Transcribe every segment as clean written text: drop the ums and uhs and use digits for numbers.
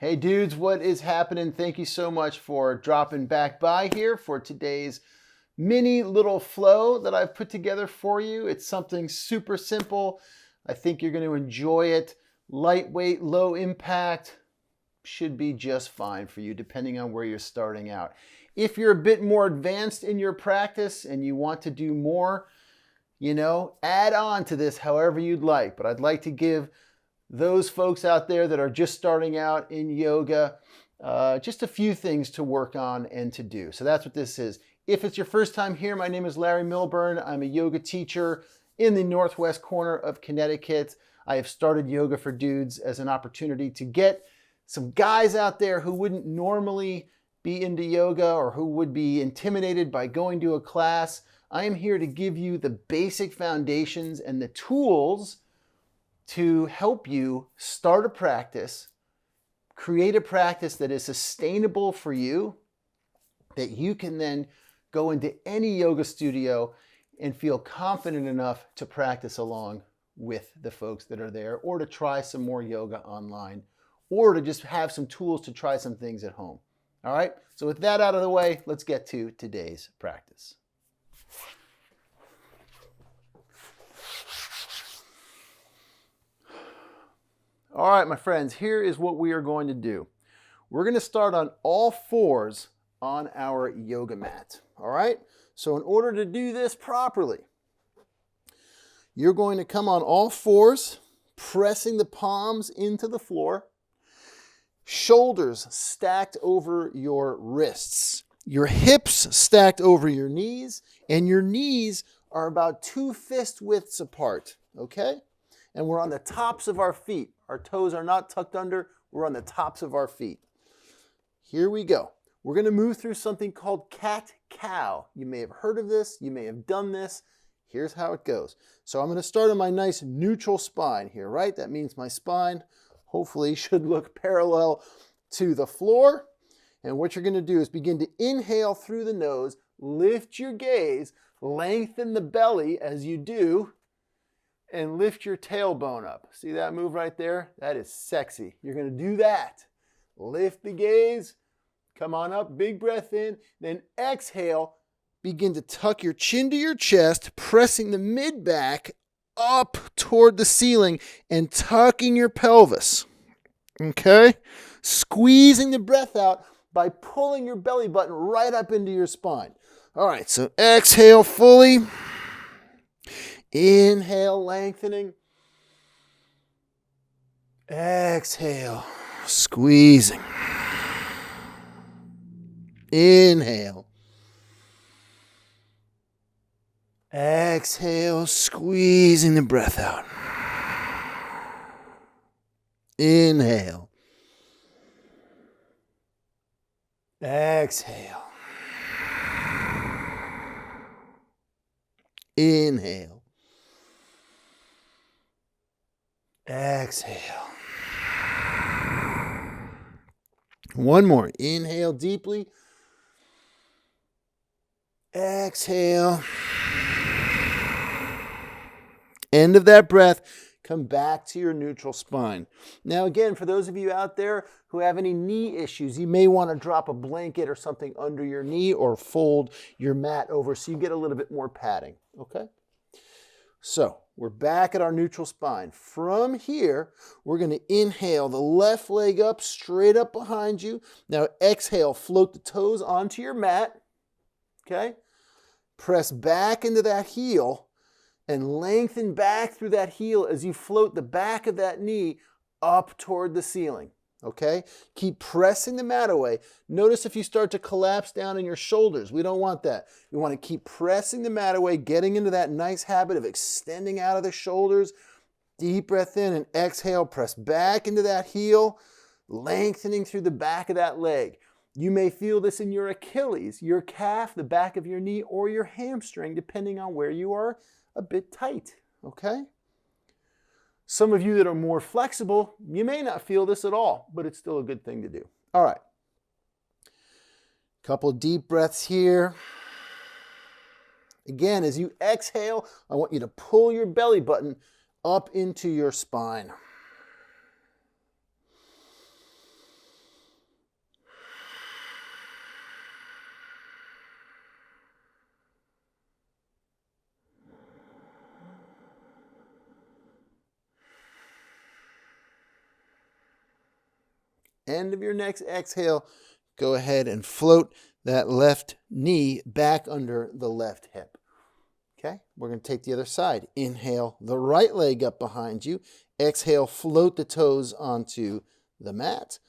Hey dudes, what is happening? Thank you so much for dropping back by here for today's mini little flow that I've put together for you. It's something super simple. I think you're going to enjoy it. Lightweight, low impact, should be just fine for you depending on where you're starting out. If you're a bit more advanced in your practice and you want to do more, add on to this however you'd like. But I'd like to give those folks out there that are just starting out in yoga, just a few things to work on and to do. So that's what this is. If it's your first time here, my name is Larry Milburn. I'm a yoga teacher in the northwest corner of Connecticut. I have started Yoga for Dudes as an opportunity to get some guys out there who wouldn't normally be into yoga or who would be intimidated by going to a class. I am here to give you the basic foundations and the tools to help you start a practice, create a practice that is sustainable for you, that you can then go into any yoga studio and feel confident enough to practice along with the folks that are there, or to try some more yoga online, or to just have some tools to try some things at home. All right, so with that out of the way, let's get to today's practice. All right, my friends, here is what we are going to do. We're going to start on all fours on our yoga mat. All right, so in order to do this properly, you're going to come on all fours, pressing the palms into the floor, shoulders stacked over your wrists, your hips stacked over your knees, and your knees are about 2 fist widths apart, okay? And we're on the tops of our feet. Our toes are not tucked under. We're on the tops of our feet. Here we go. We're going to move through something called cat-cow. You may have heard of this. You may have done this. Here's how it goes. So I'm going to start on my nice neutral spine here, right? That means my spine hopefully should look parallel to the floor. And what you're going to do is begin to inhale through the nose, lift your gaze, lengthen the belly as you do, and lift your tailbone up. See that move right there? That is sexy. You're going to do that. Lift the gaze. Come on up. Big breath in. Then exhale. Begin to tuck your chin to your chest, pressing the mid-back up toward the ceiling and tucking your pelvis. Okay? Squeezing the breath out by pulling your belly button right up into your spine. All right, so exhale fully. Inhale, lengthening. Exhale, squeezing. Inhale. Exhale, squeezing the breath out. Inhale. Exhale. Inhale. Exhale. One more. Inhale deeply. Exhale. End of that breath. Come back to your neutral spine. Now again, for those of you out there who have any knee issues, you may want to drop a blanket or something under your knee or fold your mat over so you get a little bit more padding, okay? So we're back at our neutral spine. From here, we're going to inhale the left leg up, straight up behind you. Now exhale, float the toes onto your mat, okay? Press back into that heel and lengthen back through that heel as you float the back of that knee up toward the ceiling, okay? Keep pressing the mat away. Notice if you start to collapse down in your shoulders. We don't want that. You want to keep pressing the mat away, getting into that nice habit of extending out of the shoulders. Deep breath in and exhale. Press back into that heel, lengthening through the back of that leg. You may feel this in your Achilles, your calf, the back of your knee, or your hamstring, depending on where you are a bit tight, okay? Some of you that are more flexible, you may not feel this at all, but it's still a good thing to do. All right. Couple deep breaths here. Again, as you exhale, I want you to pull your belly button up into your spine. end of your next exhale, go ahead and float that left knee back under the left hip. Okay, we're going to take the other side. Inhale the right leg up behind you. Exhale, float the toes onto the mat.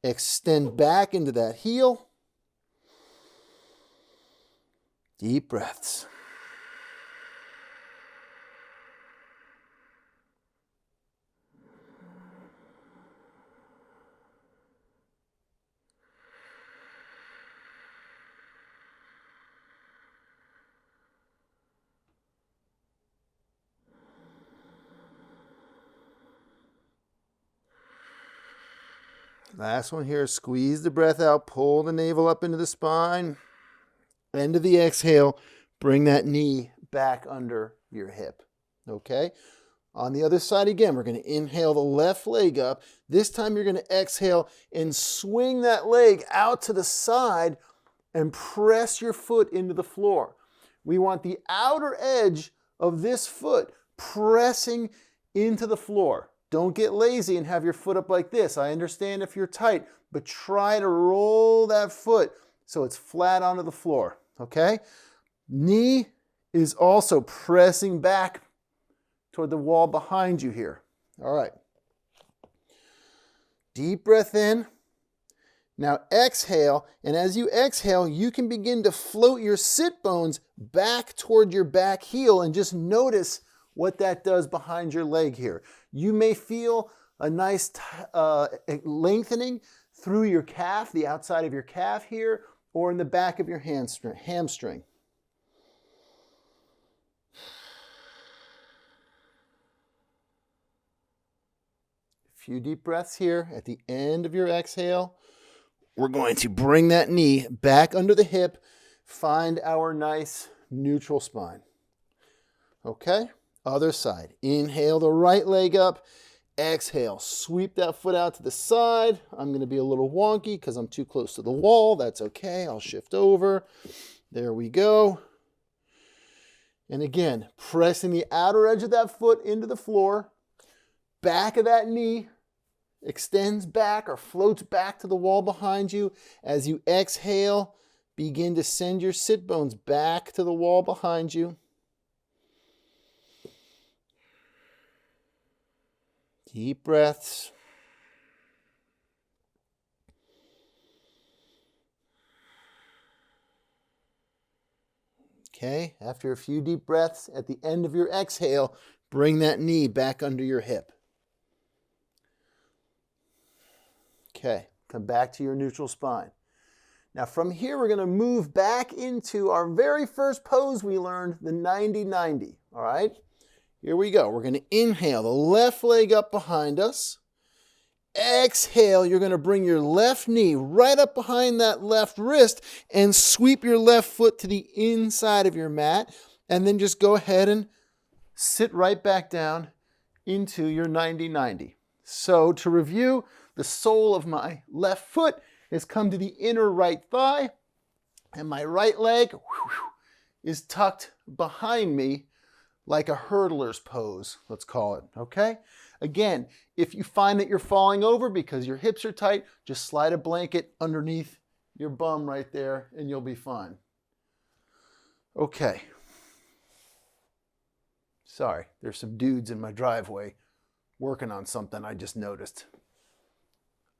Extend back into that heel. Deep breaths. Last one here, squeeze the breath out, pull the navel up into the spine. End of the exhale, bring that knee back under your hip. Okay? On the other side again, we're going to inhale the left leg up. This time you're going to exhale and swing that leg out to the side and press your foot into the floor. We want the outer edge of this foot pressing into the floor. Don't get lazy and have your foot up like this. I understand if you're tight, but try to roll that foot so it's flat onto the floor, okay? Knee is also pressing back toward the wall behind you here. All right. Deep breath in. Now exhale, and as you exhale, you can begin to float your sit bones back toward your back heel and just notice what that does behind your leg here. You may feel a nice lengthening through your calf, the outside of your calf here, or in the back of your hamstring. A few deep breaths here. At the end of your exhale, we're going to bring that knee back under the hip, find our nice neutral spine. Okay? Other side. Inhale the right leg up. Exhale, sweep that foot out to the side. I'm going to be a little wonky because I'm too close to the wall. That's okay. I'll shift over. There we go. And again, pressing the outer edge of that foot into the floor. Back of that knee extends back or floats back to the wall behind you. As you exhale, begin to send your sit bones back to the wall behind you. Deep breaths. Okay, after a few deep breaths, at the end of your exhale, bring that knee back under your hip. Okay, come back to your neutral spine. Now from here, we're going to move back into our very first pose we learned, the 90-90, all right? Here we go. We're going to inhale the left leg up behind us. Exhale, you're going to bring your left knee right up behind that left wrist and sweep your left foot to the inside of your mat. And then just go ahead and sit right back down into your 90-90. So to review, the sole of my left foot has come to the inner right thigh, and my right leg is tucked behind me like a hurdler's pose, let's call it, okay? Again, if you find that you're falling over because your hips are tight, just slide a blanket underneath your bum right there and you'll be fine. Okay. Sorry, there's some dudes in my driveway working on something I just noticed.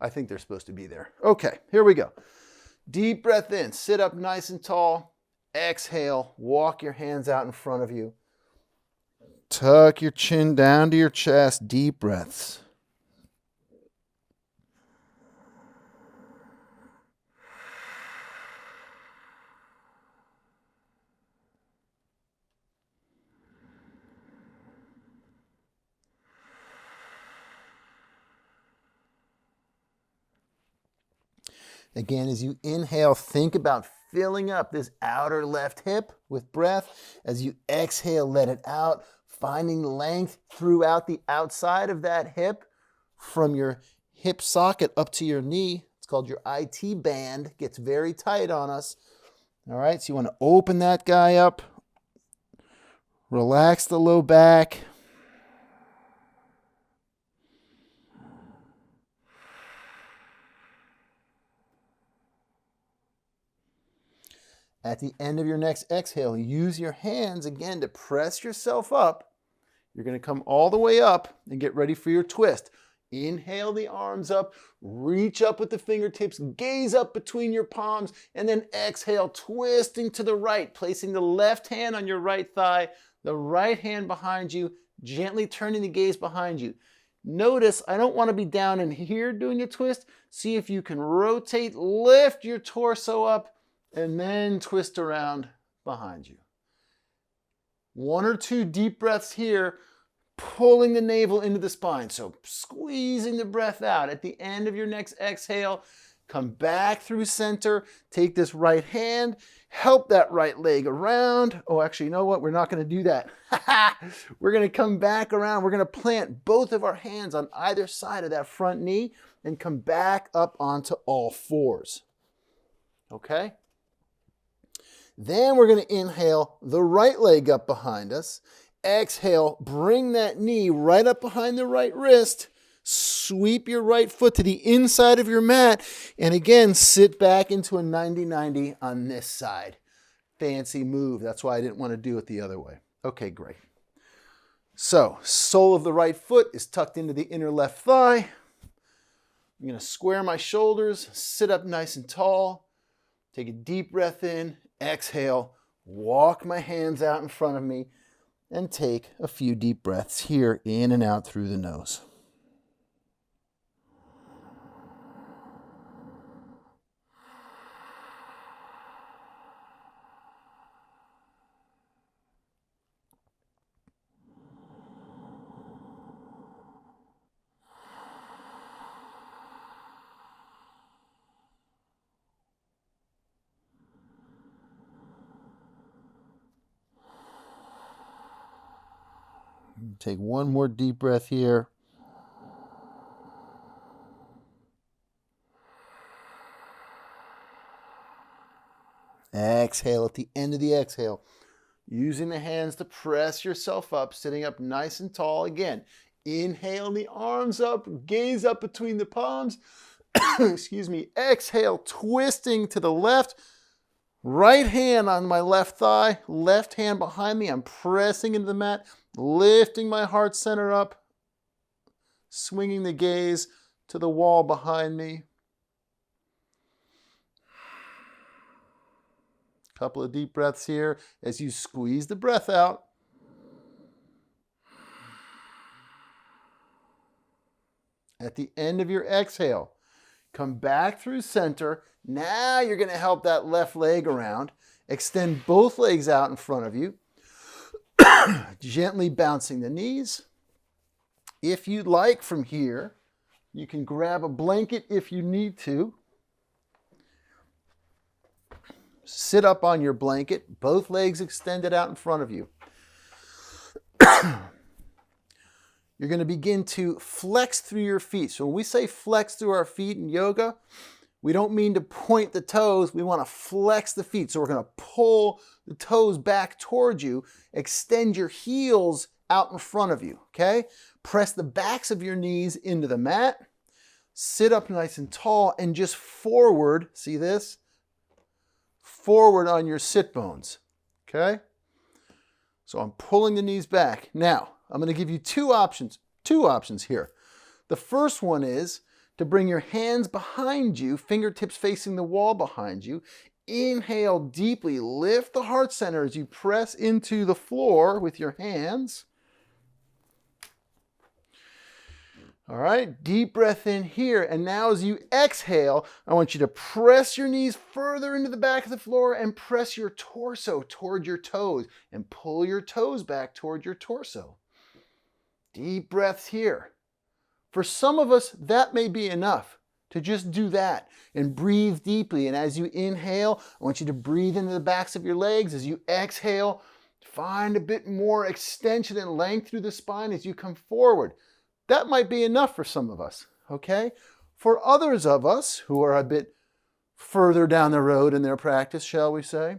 I think they're supposed to be there. Okay, here we go. Deep breath in, sit up nice and tall. Exhale, walk your hands out in front of you. Tuck your chin down to your chest, deep breaths. Again, as you inhale, think about filling up this outer left hip with breath. As you exhale, let it out, finding length throughout the outside of that hip from your hip socket up to your knee. It's called your IT band. It gets very tight on us. All right, so you want to open that guy up. Relax the low back. At the end of your next exhale, use your hands again to press yourself up. You're going to come all the way up and get ready for your twist. Inhale the arms up, reach up with the fingertips, gaze up between your palms, and then exhale, twisting to the right, placing the left hand on your right thigh, the right hand behind you, gently turning the gaze behind you. Notice I don't want to be down in here doing a twist. See if you can rotate, lift your torso up, and then twist around behind you. 1 or 2 deep breaths here, pulling the navel into the spine. So squeezing the breath out. At the end of your next exhale, come back through center. Take this right hand, help that right leg around. Oh, actually, you know what? We're not going to do that. We're going to come back around. We're going to plant both of our hands on either side of that front knee and come back up onto all fours. Okay? Then we're going to inhale the right leg up behind us. Exhale, bring that knee right up behind the right wrist. Sweep your right foot to the inside of your mat. And again, sit back into a 90-90 on this side. Fancy move. That's why I didn't want to do it the other way. Okay, great. So, sole of the right foot is tucked into the inner left thigh. I'm going to square my shoulders, sit up nice and tall. Take a deep breath in. Exhale, walk my hands out in front of me and take a few deep breaths here in and out through the nose. Take one more deep breath here. Exhale at the end of the exhale. Using the hands to press yourself up, sitting up nice and tall. Again, inhale the arms up, gaze up between the palms. Excuse me. Exhale, twisting to the left. Right hand on my left thigh, left hand behind me. I'm pressing into the mat, lifting my heart center up, swinging the gaze to the wall behind me. Couple of deep breaths here as you squeeze the breath out. At the end of your exhale, come back through center. Now you're going to help that left leg around. Extend both legs out in front of you. Gently bouncing the knees. If you'd like from here, you can grab a blanket if you need to. Sit up on your blanket, both legs extended out in front of you. You're going to begin to flex through your feet. So when we say flex through our feet in yoga, we don't mean to point the toes. We want to flex the feet. So we're going to pull the toes back towards you. Extend your heels out in front of you, okay? Press the backs of your knees into the mat. Sit up nice and tall and just forward. See this? Forward on your sit bones, okay? So I'm pulling the knees back. Now, I'm going to give you two options here. The first one is to bring your hands behind you, fingertips facing the wall behind you. Inhale deeply, lift the heart center as you press into the floor with your hands. All right, deep breath in here. And now as you exhale, I want you to press your knees further into the back of the floor and press your torso toward your toes and pull your toes back toward your torso. Deep breaths here. For some of us, that may be enough to just do that and breathe deeply. And as you inhale, I want you to breathe into the backs of your legs. As you exhale, find a bit more extension and length through the spine as you come forward. That might be enough for some of us, okay? For others of us who are a bit further down the road in their practice, shall we say,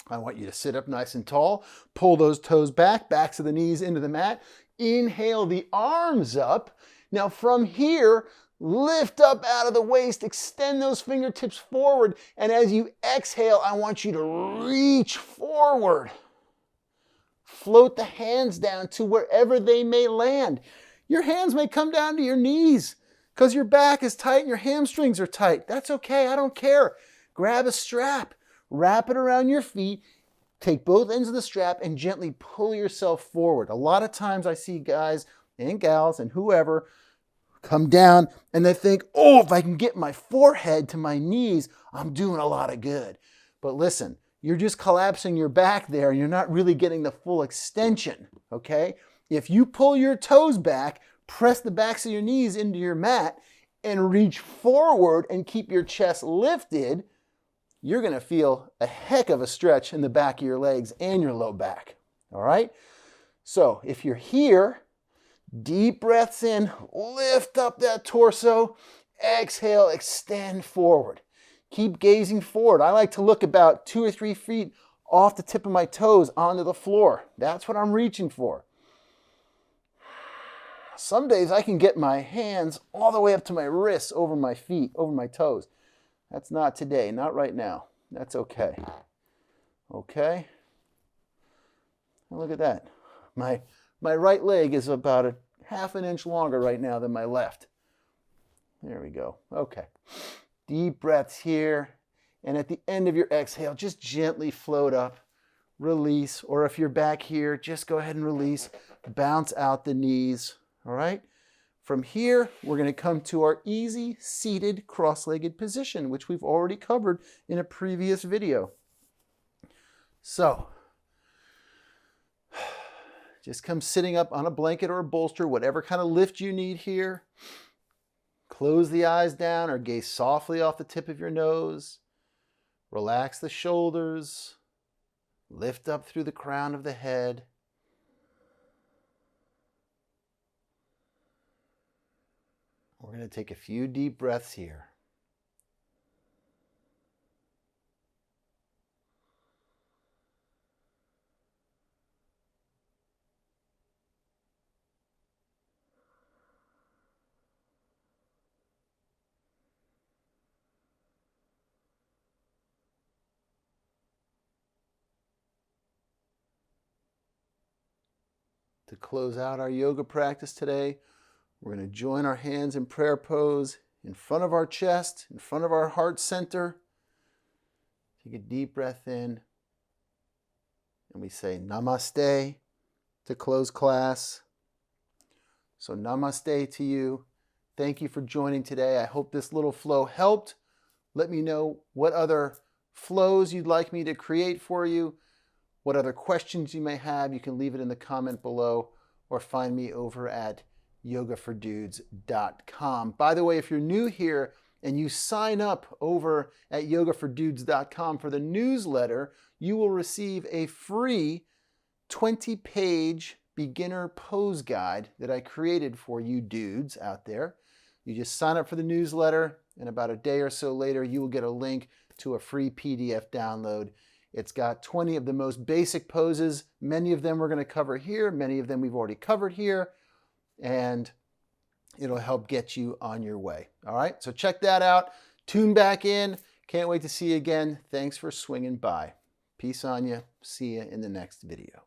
I want you to sit up nice and tall, pull those toes back, backs of the knees into the mat, inhale the arms up. Now from here, Lift up out of the waist, extend those fingertips forward, and as you exhale, I want you to reach forward. Float the hands down to wherever they may land. Your hands may come down to your knees because your back is tight and your hamstrings are tight. That's okay, I don't care. Grab a strap, wrap it around your feet, take both ends of the strap and gently pull yourself forward. A lot of times I see guys and gals and whoever come down and they think, oh, if I can get my forehead to my knees, I'm doing a lot of good. But listen, you're just collapsing your back there and you're not really getting the full extension, okay? If you pull your toes back, press the backs of your knees into your mat and reach forward and keep your chest lifted, you're going to feel a heck of a stretch in the back of your legs and your low back, all right? So if you're here, deep breaths in, lift up that torso, exhale, extend forward. Keep gazing forward. I like to look about 2 or 3 feet off the tip of my toes onto the floor. That's what I'm reaching for. Some days I can get my hands all the way up to my wrists, over my feet, over my toes. That's not today, not right now. That's okay. Okay? And look at that. My right leg is about a half an inch longer right now than my left. There we go. Okay. Deep breaths here. And at the end of your exhale, just gently float up, release. Or if you're back here, just go ahead and release. Bounce out the knees. All right? From here, we're going to come to our easy seated cross-legged position, which we've already covered in a previous video. So, just come sitting up on a blanket or a bolster, whatever kind of lift you need here. Close the eyes down or gaze softly off the tip of your nose. Relax the shoulders. Lift up through the crown of the head. We're going to take a few deep breaths here. To close out our yoga practice today, we're going to join our hands in prayer pose in front of our chest, in front of our heart center. Take a deep breath in. And we say namaste to close class. So namaste to you. Thank you for joining today. I hope this little flow helped. Let me know what other flows you'd like me to create for you. What other questions you may have, you can leave it in the comment below or find me over at yogafordudes.com. By the way, if you're new here and you sign up over at yogafordudes.com for the newsletter, you will receive a free 20-page beginner pose guide that I created for you dudes out there. You just sign up for the newsletter, and about a day or so later, you will get a link to a free PDF download. It's got 20 of the most basic poses. Many of them we're going to cover here. Many of them we've already covered here. And it'll help get you on your way. All right, so check that out. Tune back in. Can't wait to see you again. Thanks for swinging by. Peace on you. See you in the next video.